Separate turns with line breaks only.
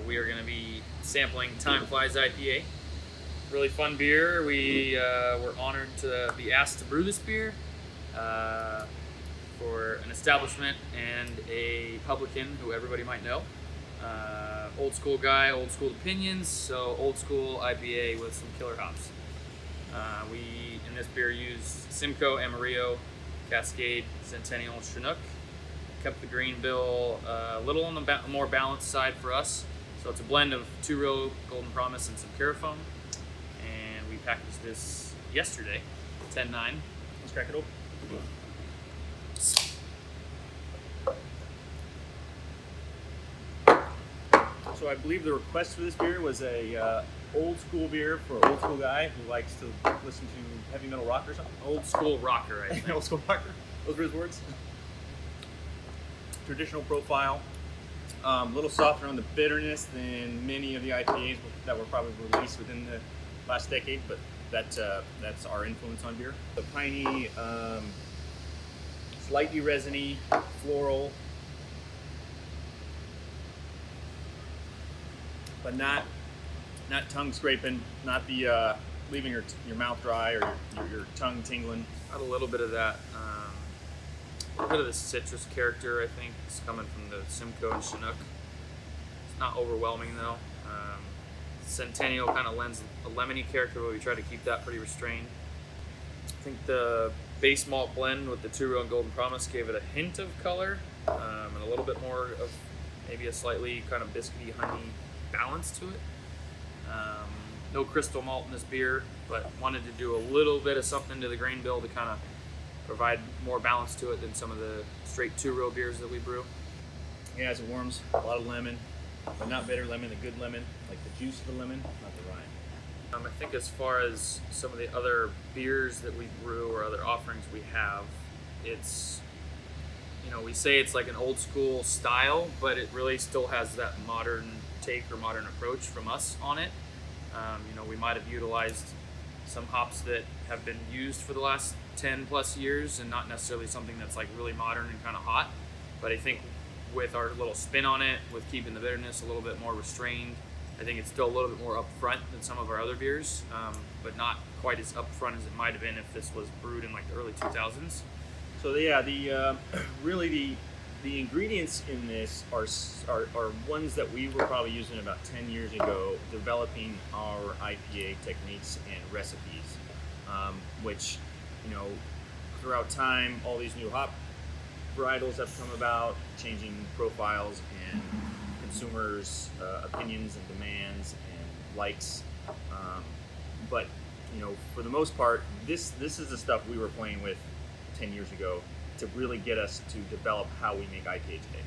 We are going to be sampling Time Flies IPA. Really fun beer. We were honored to be asked to brew this beer for an establishment and a publican who everybody might know. Old school guy, old school opinions, so old school IPA with some killer hops. We, in this beer, used Simcoe, Amarillo, Cascade, Centennial, Chinook. Kept the green bill a little on the more balanced side for us. So it's a blend of 2-row Golden Promise and some Carafoam. And we packaged this yesterday, 10-9.
Let's crack it open. So I believe the request for this beer was a old school beer for an old school guy who likes to listen to heavy metal rock or something.
Old school rocker, I think.
Old school rocker. Those were his words. Traditional profile. A little softer on the bitterness than many of the IPAs that were probably released within the last decade, but that's our influence on beer. The piney, slightly resiny, floral, but not tongue scraping, not the leaving your mouth dry or your tongue tingling.
Got a little bit of that, a little bit of the citrus character, I think, is coming from the Simcoe and Chinook. It's not overwhelming though. Centennial kind of lends a lemony character, but we try to keep that pretty restrained. I think the base malt blend with the 2-row and Golden Promise gave it a hint of color and a little bit more of maybe a slightly kind of biscuity, honey balance to it. No crystal malt in this beer, but wanted to do a little bit of something to the grain bill to kind of provide more balance to it than some of the straight 2-row beers that we brew.
Yeah, as it warms, a lot of lemon, but not bitter lemon, the good lemon, like the juice of the lemon, not the rind.
I think as far as some of the other beers that we brew or other offerings we have, it's, we say it's like an old school style, but it really still has that modern take or modern approach from us on it. We might have utilized some hops that have been used for the last 10 plus years and not necessarily something that's like really modern and kind of hot. But I think with our little spin on it, with keeping the bitterness a little bit more restrained, I think it's still a little bit more upfront than some of our other beers, but not quite as upfront as it might have been if this was brewed in like the early 2000s.
So yeah, really the ingredients in this are ones that we were probably using about 10 years ago, developing our IPA techniques and recipes, which, throughout time, all these new hop varietals have come about, changing profiles and consumers' opinions and demands and likes. But, for the most part, this is the stuff we were playing with 10 years ago to really get us to develop how we make IPA today.